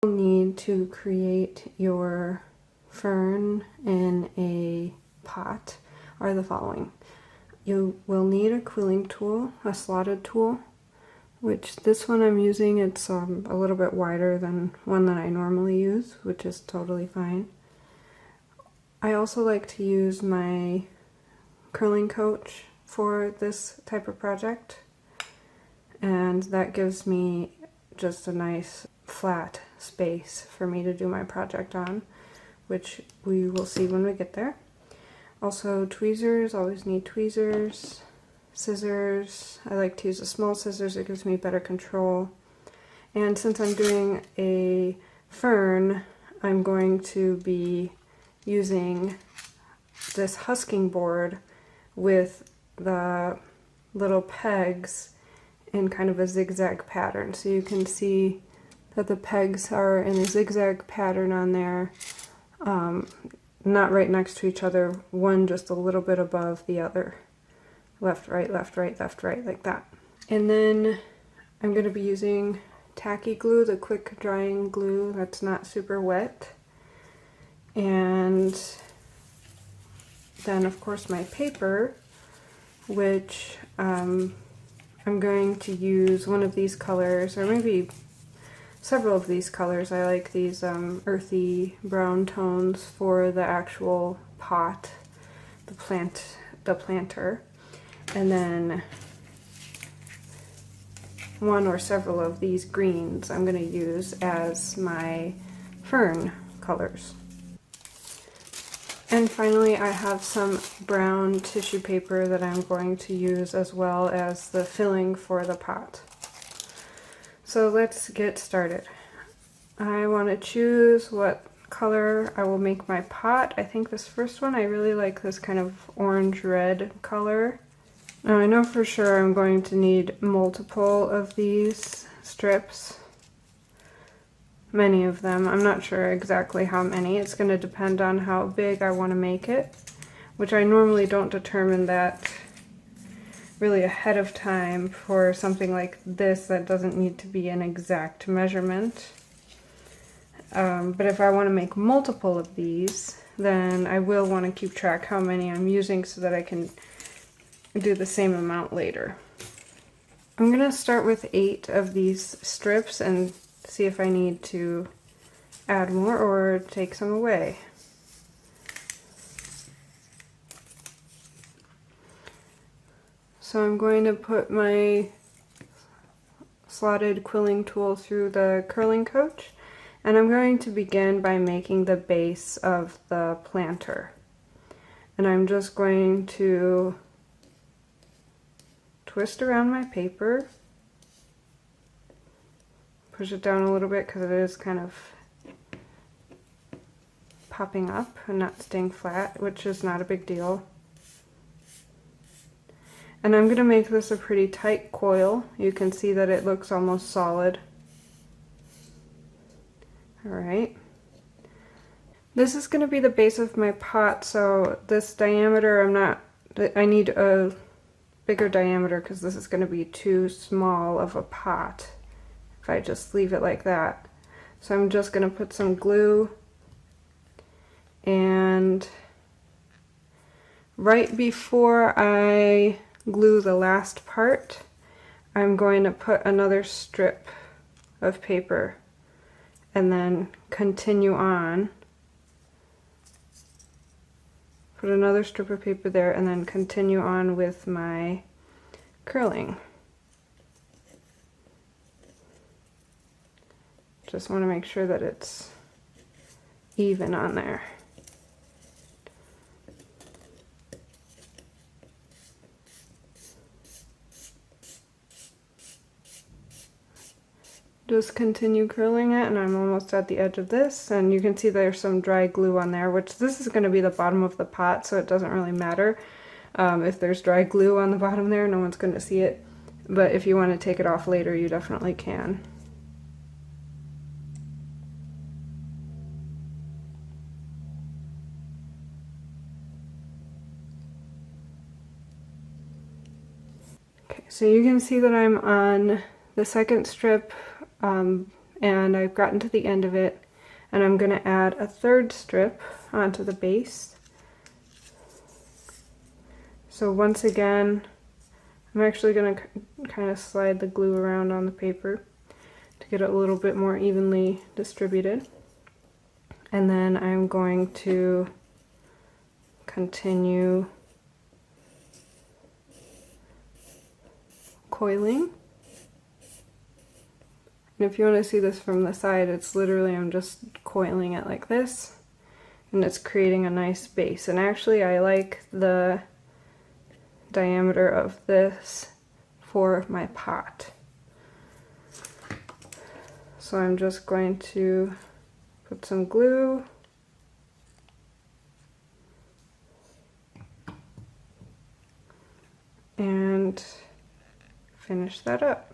Need to create your fern in a pot are the following. You will need a quilling tool, a slotted tool, which this one I'm using, it's a little bit wider than one that I normally use, which is totally fine. I also like to use my curling coach for this type of project, and that gives me just a nice flat space for me to do my project on, which we will see when we get there. Also tweezers, always need tweezers. Scissors, I like to use the small scissors, it gives me better control. And since I'm doing a fern, I'm going to be using this husking board with the little pegs in kind of a zigzag pattern. So you can see that the pegs are in a zigzag pattern on there, not right next to each other, one just a little bit above the other. Left, right, left, right, left, right, like that. And then I'm going to be using Tacky glue, the quick drying glue that's not super wet. And then of course my paper, which I'm going to use one of these colors, or maybe several of these colors. I like these earthy brown tones for the actual pot, the planter. And then one or several of these greens I'm going to use as my fern colors. And finally I have some brown tissue paper that I'm going to use as well as the filling for the pot. So let's get started. I want to choose what color I will make my pot. I think this first one, I really like this kind of orange-red color. Now I know for sure I'm going to need multiple of these strips. Many of them. I'm not sure exactly how many. It's going to depend on how big I want to make it, which I normally don't determine that really ahead of time for something like this that doesn't need to be an exact measurement. But if I want to make multiple of these, then I will want to keep track how many I'm using so that I can do the same amount later. I'm going to start with 8 of these strips and see if I need to add more or take some away. So I'm going to put my slotted quilling tool through the curling coach, and I'm going to begin by making the base of the planter. And I'm just going to twist around my paper, push it down a little bit because it is kind of popping up and not staying flat, which is not a big deal. And I'm going to make this a pretty tight coil. You can see that it looks almost solid. Alright. This is going to be the base of my pot, so this diameter, I need a bigger diameter because this is going to be too small of a pot if I just leave it like that. So I'm just going to put some glue, and right before I glue the last part, I'm going to put another strip of paper and then continue on. Put another strip of paper there and then continue on with my curling. Just want to make sure that it's even on there. Just continue curling it, and I'm almost at the edge of this, and you can see there's some dry glue on there, which this is going to be the bottom of the pot, so it doesn't really matter if there's dry glue on the bottom there. No one's going to see it, but if you want to take it off later, you definitely can. Okay, so you can see that I'm on the second strip, and and I've gotten to the end of it, and I'm going to add a third strip onto the base. So once again, I'm actually going to kind of slide the glue around on the paper to get it a little bit more evenly distributed. And then I'm going to continue coiling. And if you want to see this from the side, it's literally, I'm just coiling it like this, and it's creating a nice base. And actually I like the diameter of this for my pot. So I'm just going to put some glue and finish that up.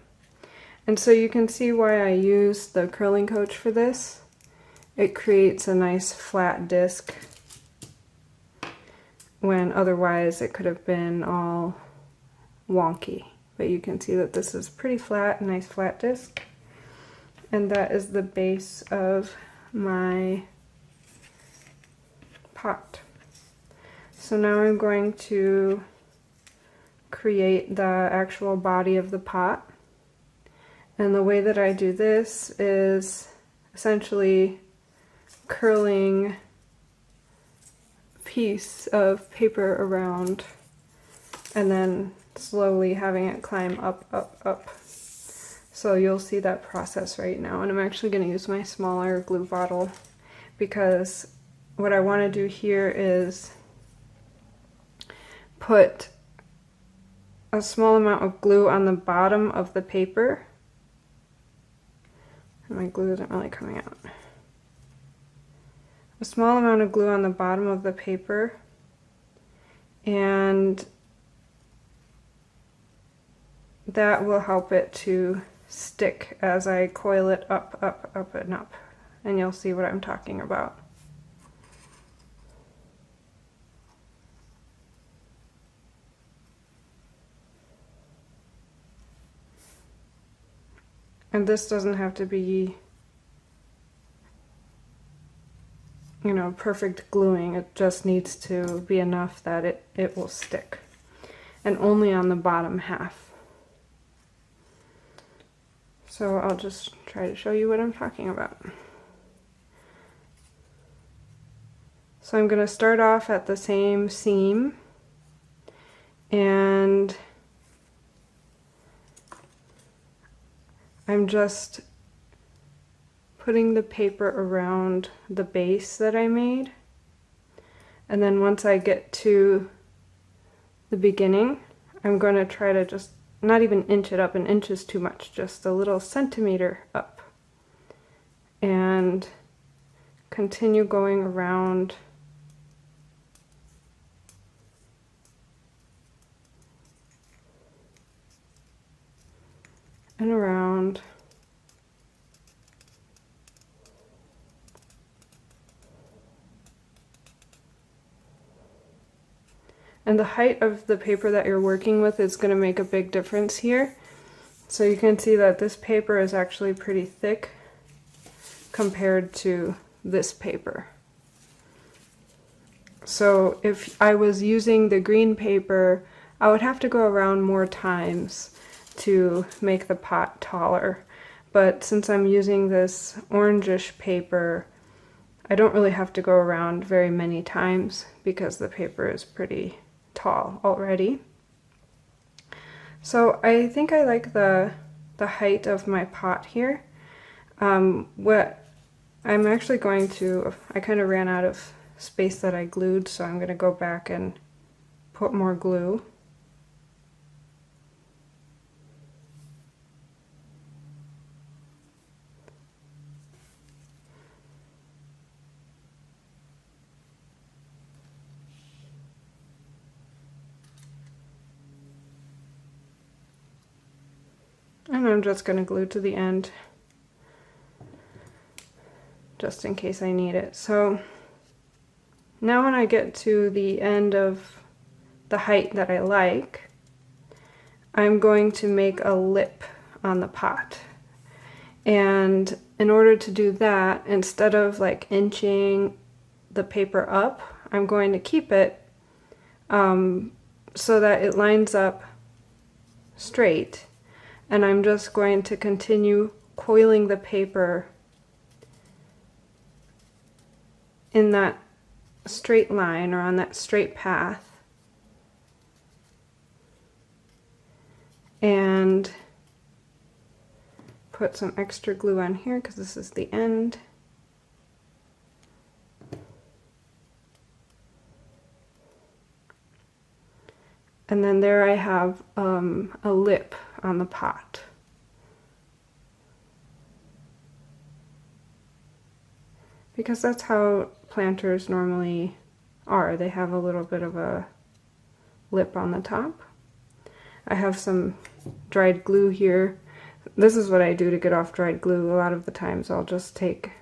And so you can see why I use the curling coach for this. It creates a nice flat disc when otherwise it could have been all wonky. But you can see that this is pretty flat, nice flat disc. And that is the base of my pot. So now I'm going to create the actual body of the pot. And the way that I do this is essentially curling a piece of paper around and then slowly having it climb up, up, up. So you'll see that process right now. And I'm actually going to use my smaller glue bottle because what I want to do here is put a small amount of glue on the bottom of the paper. My glue isn't really coming out. A small amount of glue on the bottom of the paper, and that will help it to stick as I coil it up, up, up, and up. And you'll see what I'm talking about. And this doesn't have to be, you know, perfect gluing. It just needs to be enough that it will stick. And only on the bottom half. So I'll just try to show you what I'm talking about. So I'm going to start off at the same seam, and I'm just putting the paper around the base that I made. And then once I get to the beginning, I'm going to try to just not even inch it up. An inch is too much, just a little centimeter up. And continue going around and around. And the height of the paper that you're working with is going to make a big difference here. So you can see that this paper is actually pretty thick compared to this paper. So if I was using the green paper, I would have to go around more times to make the pot taller. But since I'm using this orangish paper, I don't really have to go around very many times because the paper is pretty tall already. So I think I like the height of my pot here. What I'm actually going to, I kind of ran out of space that I glued, so I'm going to go back and put more glue. And I'm just going to glue to the end, just in case I need it. So now when I get to the end of the height that I like, I'm going to make a lip on the pot. And in order to do that, instead of like inching the paper up, I'm going to keep it so that it lines up straight, and I'm just going to continue coiling the paper in that straight line or on that straight path, and put some extra glue on here because this is the end. And then there I have a lip on the pot. Because that's how planters normally are. They have a little bit of a lip on the top. I have some dried glue here. This is what I do to get off dried glue. A lot of the times I'll just take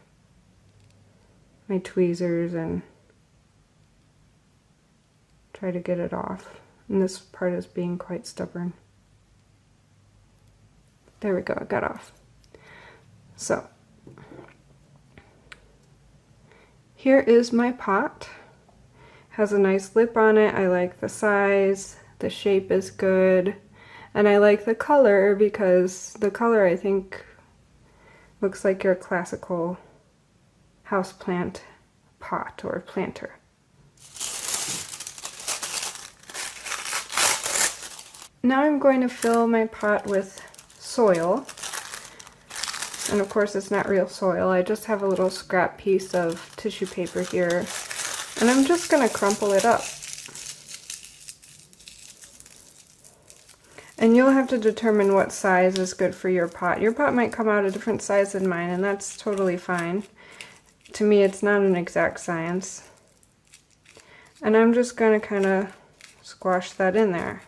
my tweezers and try to get it off. And this part is being quite stubborn. There we go, it got off. So, here is my pot. Has a nice lip on it. I like the size, the shape is good, and I like the color because the color I think looks like your classical houseplant pot or planter. Now I'm going to fill my pot with soil, and of course it's not real soil. I just have a little scrap piece of tissue paper here, and I'm just going to crumple it up. And you'll have to determine what size is good for your pot. Your pot might come out a different size than mine, and that's totally fine. To me, it's not an exact science. And I'm just going to kind of squash that in there.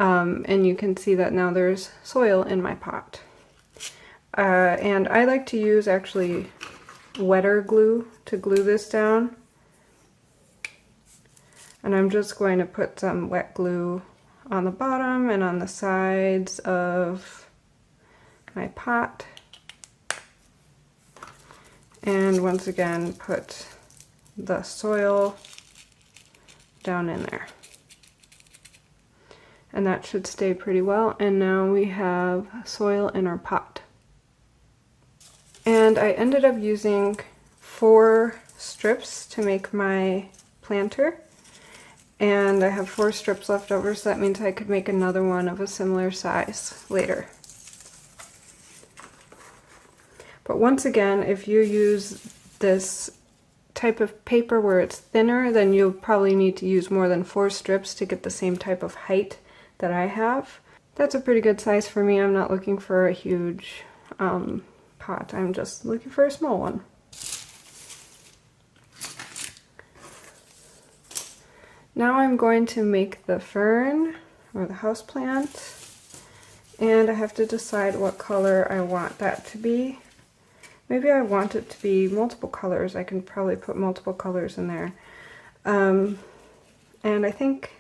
And you can see that now there's soil in my pot. And I like to use actually wetter glue to glue this down. And I'm just going to put some wet glue on the bottom and on the sides of my pot. And once again, put the soil down in there. And that should stay pretty well. And now we have soil in our pot. And I ended up using 4 strips to make my planter. And I have 4 strips left over, so that means I could make another one of a similar size later. But once again, if you use this type of paper where it's thinner, then you'll probably need to use more than 4 strips to get the same type of height that I have. That's a pretty good size for me. I'm not looking for a huge pot. I'm just looking for a small one. Now I'm going to make the fern, or the houseplant, and I have to decide what color I want that to be. Maybe I want it to be multiple colors. I can probably put multiple colors in there. And I think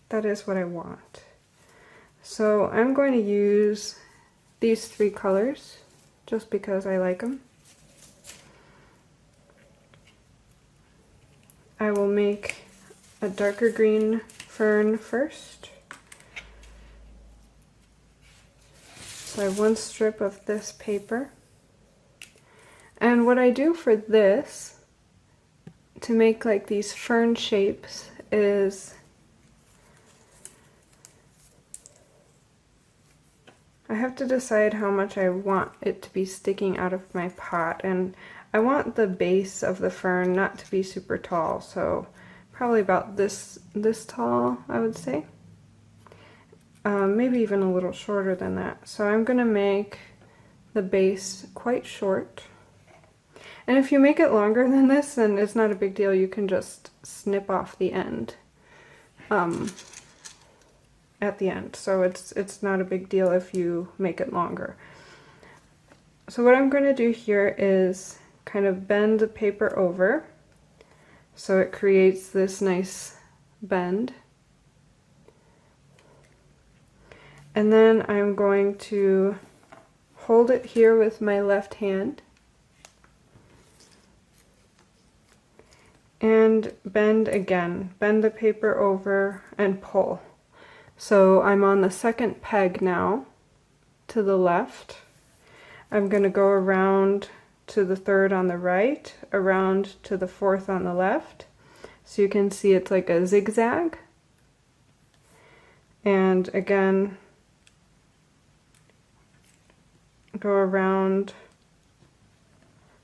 that is what I want. So I'm going to use these 3 colors, just because I like them. I will make a darker green fern first. So I have 1 strip of this paper. And what I do for this, to make like these fern shapes, is I have to decide how much I want it to be sticking out of my pot, and I want the base of the fern not to be super tall, so probably about this tall, I would say. Maybe even a little shorter than that. So I'm going to make the base quite short. And if you make it longer than this, then it's not a big deal. You can just snip off the end at the end. So it's not a big deal if you make it longer. So what I'm going to do here is kind of bend the paper over so it creates this nice bend. And then I'm going to hold it here with my left hand and bend again. Bend the paper over and pull. So I'm on the second peg now to the left. I'm going to go around to the third on the right, around to the fourth on the left. So you can see it's like a zigzag. And again, go around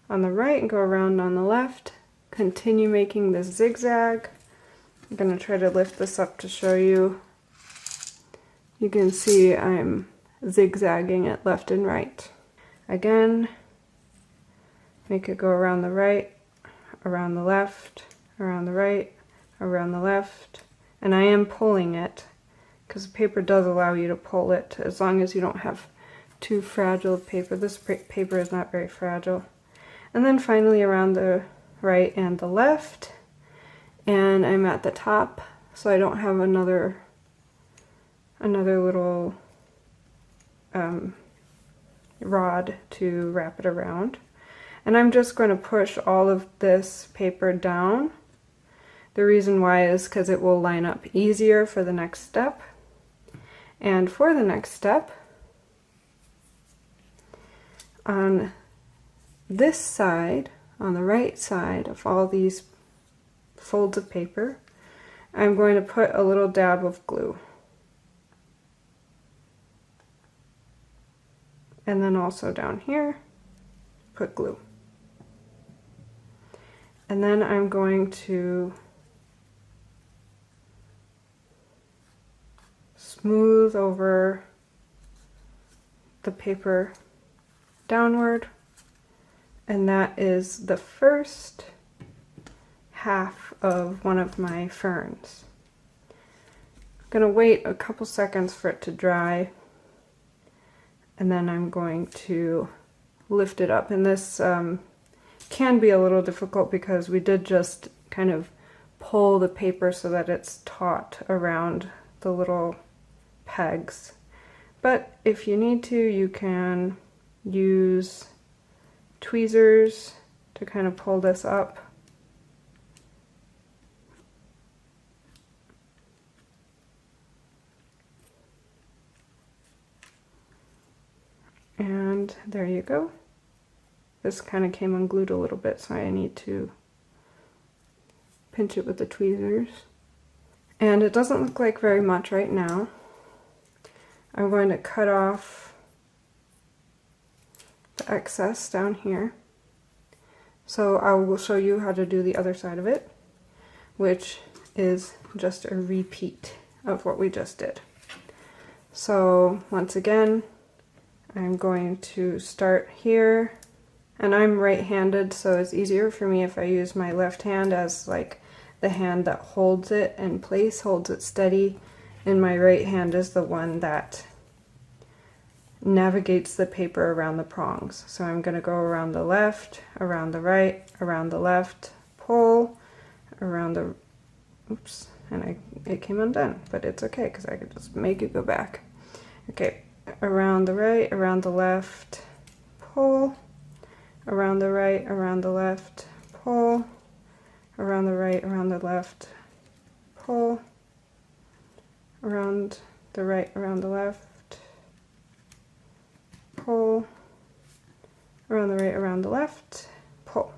on the right and go around on the left. Continue making this zigzag. I'm going to try to lift this up to show you. You can see I'm zigzagging it left and right. Again, make it go around the right, around the left, around the right, around the left. And I am pulling it because the paper does allow you to pull it as long as you don't have too fragile paper. This paper is not very fragile. And then finally around the right and the left. And I'm at the top, so I don't have another little rod to wrap it around. And I'm just going to push all of this paper down. The reason why is because it will line up easier for the next step. And for the next step, on this side, on the right side of all these folds of paper, I'm going to put a little dab of glue. And then also down here, put glue. And then I'm going to smooth over the paper downward. And that is the first half of one of my ferns. I'm going to wait a couple seconds for it to dry. And then I'm going to lift it up. And this can be a little difficult because we did just kind of pull the paper so that it's taut around the little pegs. But if you need to, you can use tweezers to kind of pull this up. And there you go. This kind of came unglued a little bit, so I need to pinch it with the tweezers. And it doesn't look like very much right now. I'm going to cut off the excess down here. So I will show you how to do the other side of it, which is just a repeat of what we just did. So once again, I'm going to start here, and I'm right-handed, so it's easier for me if I use my left hand as like the hand that holds it in place, holds it steady, and my right hand is the one that navigates the paper around the prongs. So I'm going to go around the left, around the right, around the left, pull, around the, oops, and it came undone, but it's okay because I could just make it go back. Okay. Around the right, around the left, pull, around the right, around the left, pull, around the right, around the left, pull, around the right, around the left, pull, around the right, around the left, pull.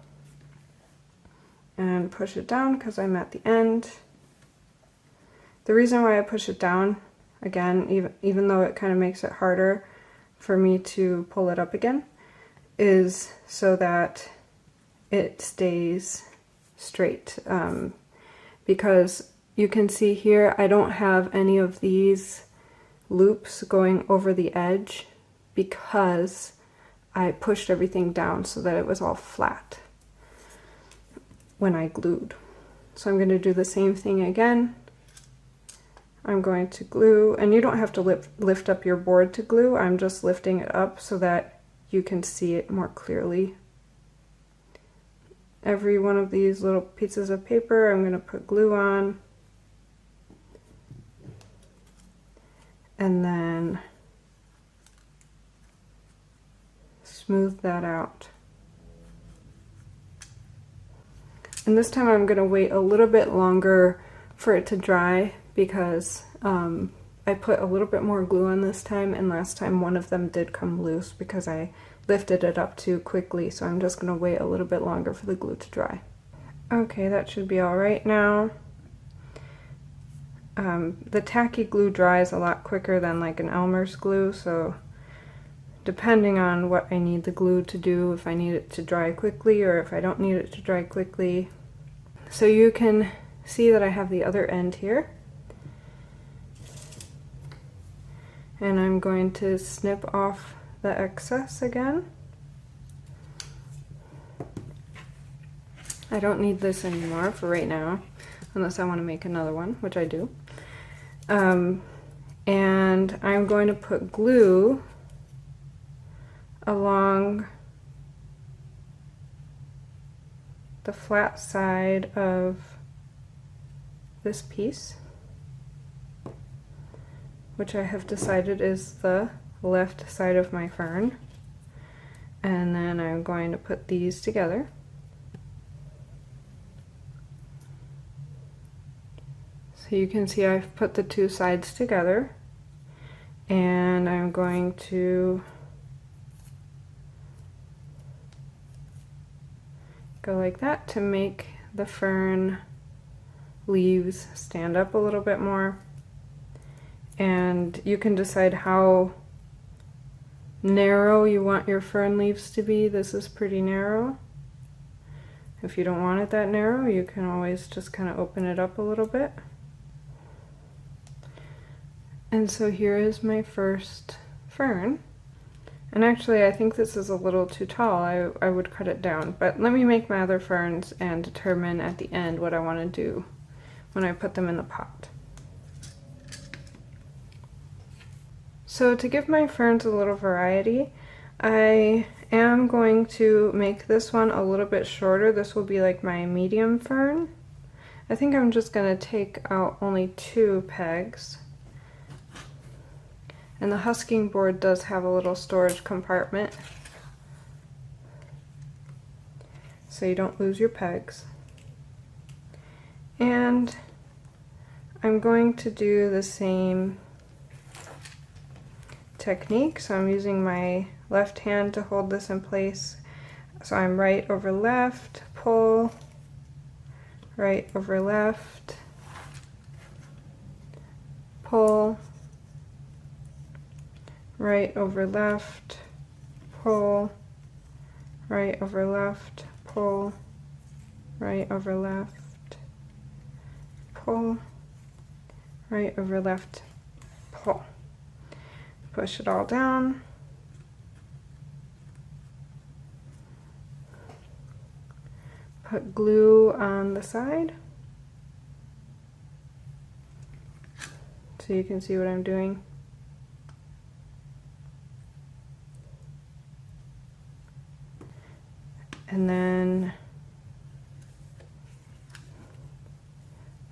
And push it down because I'm at the end. The reason why I push it down, again, even though it kind of makes it harder for me to pull it up again, is so that it stays straight. Because you can see here, I don't have any of these loops going over the edge because I pushed everything down so that it was all flat when I glued. So I'm going to do the same thing again. I'm going to glue, and you don't have to lift up your board to glue. I'm just lifting it up so that you can see it more clearly. Every one of these little pieces of paper I'm going to put glue on. And then smooth that out. And this time I'm going to wait a little bit longer for it to dry because I put a little bit more glue on this time, and last time one of them did come loose because I lifted it up too quickly, so I'm just going to wait a little bit longer for the glue to dry. Okay, that should be alright now. The tacky glue dries a lot quicker than like an Elmer's glue, so depending on what I need the glue to do, if I need it to dry quickly or if I don't need it to dry quickly. So you can see that I have the other end here. And I'm going to snip off the excess again. I don't need this anymore for right now, unless I want to make another one, which I do. And I'm going to put glue along the flat side of this piece, which I have decided is the left side of my fern. And then I'm going to put these together. So you can see I've put the two sides together, and I'm going to go like that to make the fern leaves stand up a little bit more. And you can decide how narrow you want your fern leaves to be. This is pretty narrow. If you don't want it that narrow, you can always just kind of open it up a little bit. And so here is my first fern. And actually I think this is a little too tall. I would cut it down. But let me make my other ferns and determine at the end what I want to do when I put them in the pot. So to give my ferns a little variety, I am going to make this one a little bit shorter. This will be like my medium fern. I think I'm just going to take out only 2 pegs. And the husking board does have a little storage compartment, so you don't lose your pegs. And I'm going to do the same technique. So I'm using my left hand to hold this in place. So I'm right over left, pull, right over left, pull, right over left, pull, right over left, pull, right over left, pull, right over left, pull. Push it all down. Put glue on the side so you can see what I'm doing. And then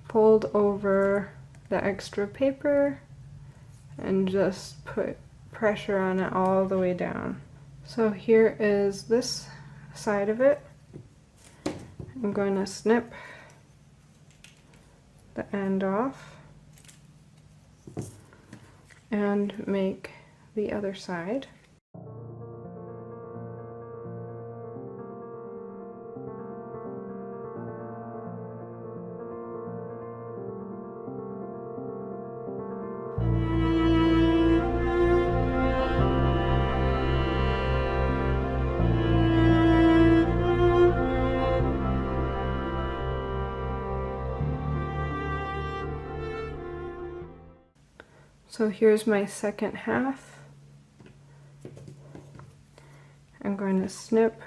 fold over the extra paper and just put pressure on it all the way down. So here is this side of it. I'm going to snip the end off and make the other side. So here's my second half. I'm going to snip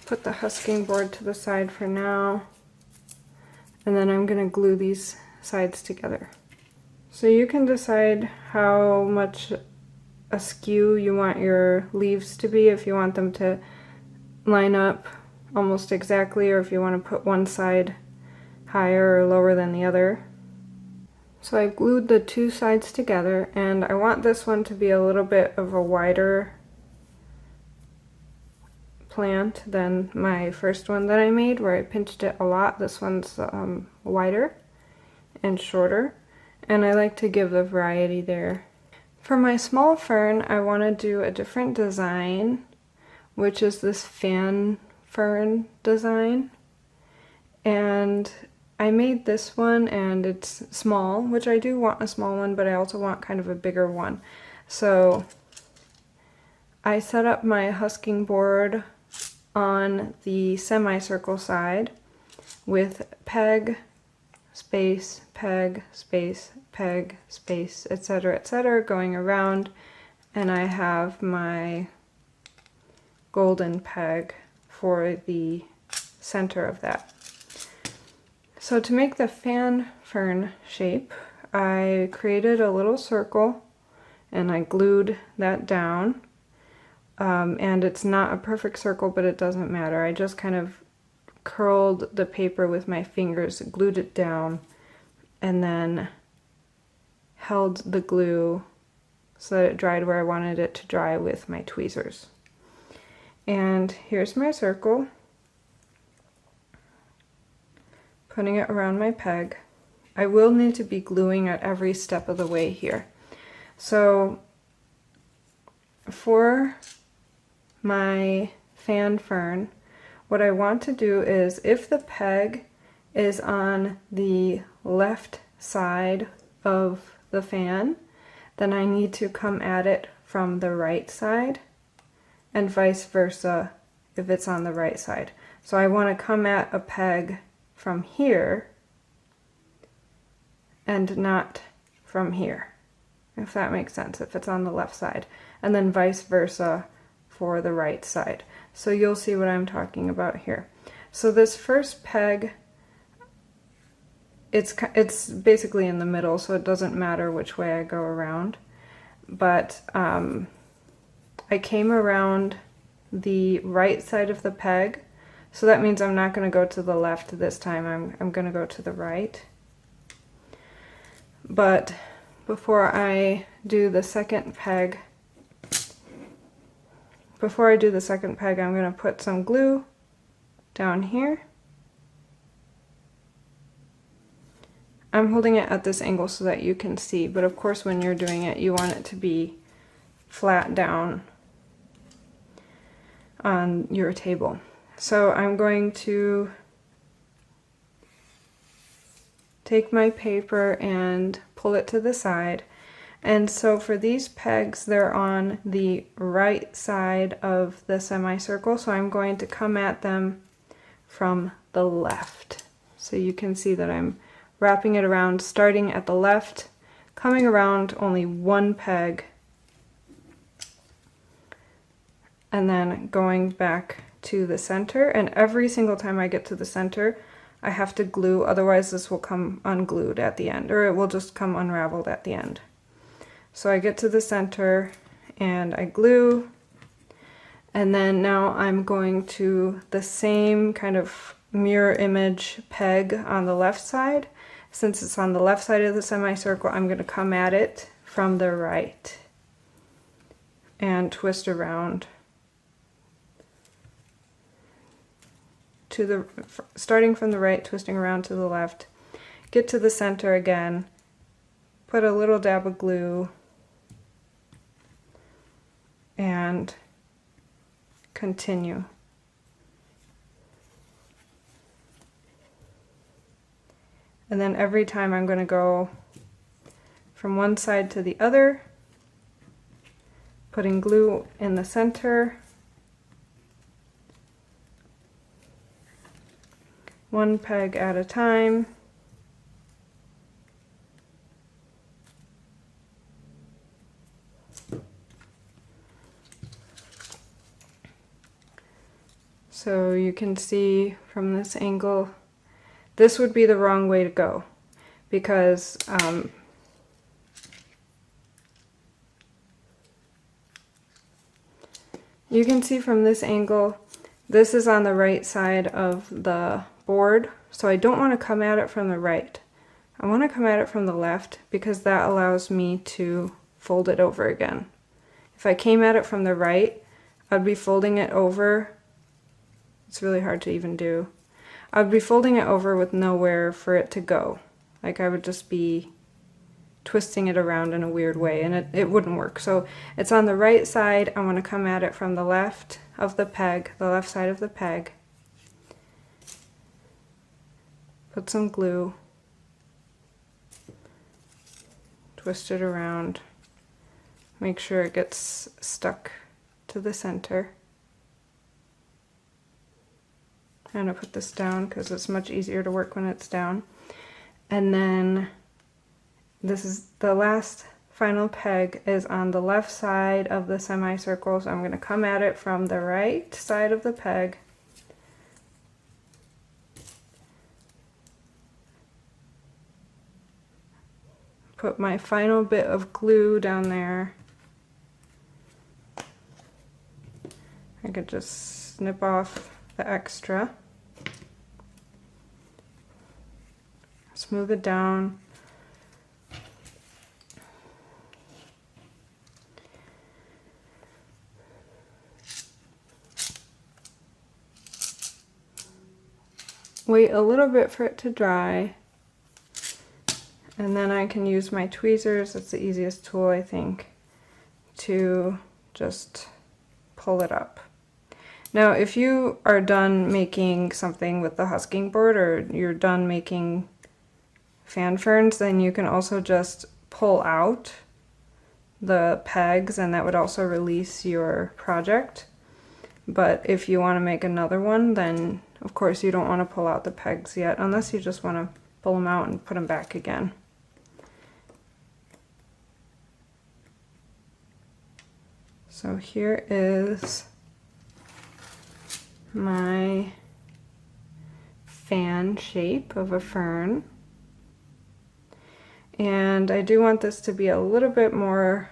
put the husking board to the side for now, and then I'm going to glue these sides together. So you can decide how much askew you want your leaves to be, if you want them to line up almost exactly, or if you want to put one side higher or lower than the other. So I glued the two sides together, and I want this one to be a little bit of a wider plant than my first one that I made where I pinched it a lot. This one's wider and shorter, and I like to give the variety there. For my small fern, I want to do a different design, which is this fan fern design. And I made this one, and it's small, which I do want a small one, but I also want kind of a bigger one. So I set up my husking board on the semicircle side with peg, space, peg, space, peg, space, etc., going around, and I have my golden peg for the center of that. So to make the fan fern shape, I created a little circle and I glued that down. And it's not a perfect circle, but it doesn't matter. I just kind of curled the paper with my fingers, glued it down, and then held the glue so that it dried where I wanted it to dry with my tweezers. And here's my circle. Putting it around my peg. I will need to be gluing at every step of the way here. So for my fan fern, what I want to do is, if the peg is on the left side of the fan, then I need to come at it from the right side, and vice versa if it's on the right side. So I want to come at a peg from here and not from here, if that makes sense, if it's on the left side, and then vice versa for the right side. So you'll see what I'm talking about here. So this first peg, it's basically in the middle, so it doesn't matter which way I go around, but I came around the right side of the peg. So that means I'm not going to go to the left this time, I'm going to go to the right. But before I do the second peg, I'm going to put some glue down here. I'm holding it at this angle so that you can see, but of course when you're doing it, you want it to be flat down on your table. So I'm going to take my paper and pull it to the side. And so for these pegs, they're on the right side of the semicircle, so I'm going to come at them from the left. So you can see that I'm wrapping it around, starting at the left, coming around only one peg, and then going back to the center. And every single time I get to the center, I have to glue, otherwise this will come unglued at the end, or it will just come unraveled at the end. So I get to the center and I glue, and then now I'm going to the same kind of mirror image peg on the left side. Since it's on the left side of the semicircle, I'm going to come at it from the right and twist around to the, starting from the right, twisting around to the left, get to the center again, put a little dab of glue, and continue. And then every time I'm going to go from one side to the other, putting glue in the center, one peg at a time. So you can see from this angle, this would be the wrong way to go, because you can see from this angle, this is on the right side of the board, so I don't want to come at it from the right. I want to come at it from the left because that allows me to fold it over again. If I came at it from the right, I'd be folding it over. It's really hard to even do. I'd be folding it over with nowhere for it to go. Like I would just be twisting it around in a weird way, and it wouldn't work. So it's on the right side. I want to come at it from the left of the peg, the left side of the peg. Put some glue. Twist it around. Make sure it gets stuck to the center. I'm going to put this down because it's much easier to work when it's down. And then this is the last final peg is on the left side of the semicircle, so I'm going to come at it from the right side of the peg. Put my final bit of glue down there. I could just snip off the extra. Smooth it down. Wait a little bit for it to dry. And then I can use my tweezers, that's the easiest tool I think, to just pull it up. Now if you are done making something with the husking board, or you're done making fan ferns, then you can also just pull out the pegs and that would also release your project. But if you want to make another one, then of course you don't want to pull out the pegs yet, unless you just want to pull them out and put them back again. So here is my fan shape of a fern. And I do want this to be a little bit more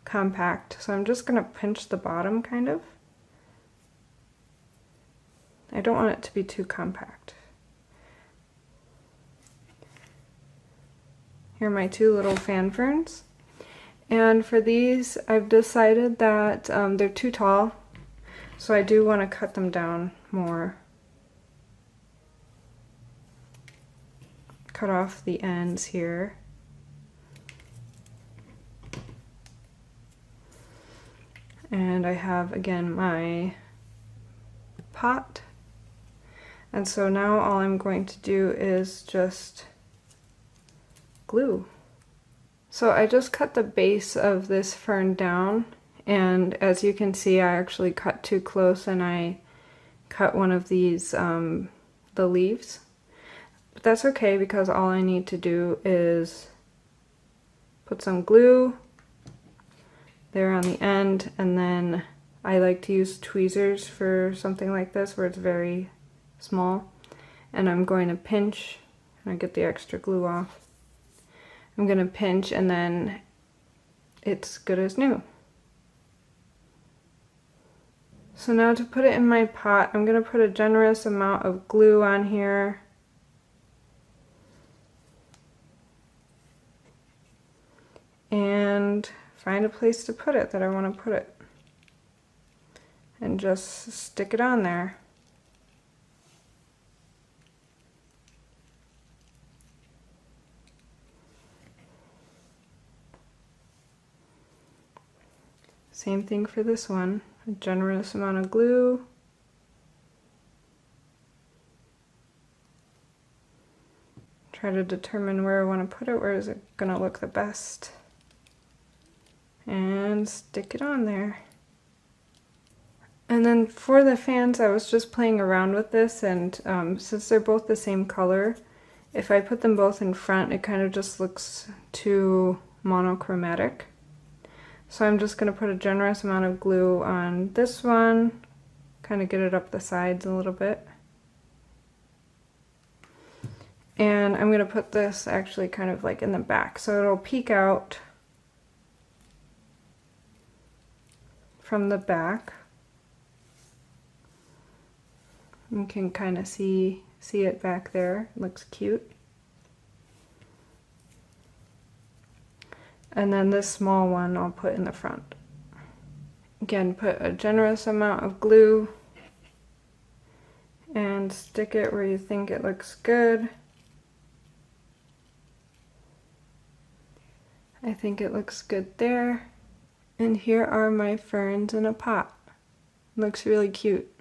compact, so I'm just going to pinch the bottom kind of. I don't want it to be too compact. Here are my two little fan ferns. And for these, I've decided that they're too tall, so I do want to cut them down more. Cut off the ends here. And I have, again, my pot. And so now all I'm going to do is just glue. So I just cut the base of this fern down, and as you can see I actually cut too close and I cut one of these, the leaves. But that's okay because all I need to do is put some glue there on the end, and then I like to use tweezers for something like this where it's very small, and I'm going to pinch and I get the extra glue off. I'm going to pinch and then it's good as new. So now to put it in my pot, I'm going to put a generous amount of glue on here. And find a place to put it that I want to put it. And just stick it on there. Same thing for this one, a generous amount of glue. Try to determine where I want to put it, where is it going to look the best. And stick it on there. And then for the fans, I was just playing around with this, and since they're both the same color, if I put them both in front, it kind of just looks too monochromatic. So I'm just going to put a generous amount of glue on this one, kind of get it up the sides a little bit. And I'm going to put this actually kind of like in the back, so it'll peek out from the back. You can kind of see it back there. It looks cute. And then this small one I'll put in the front. Again, put a generous amount of glue and stick it where you think it looks good. I think it looks good there. And here are my ferns in a pot. Looks really cute.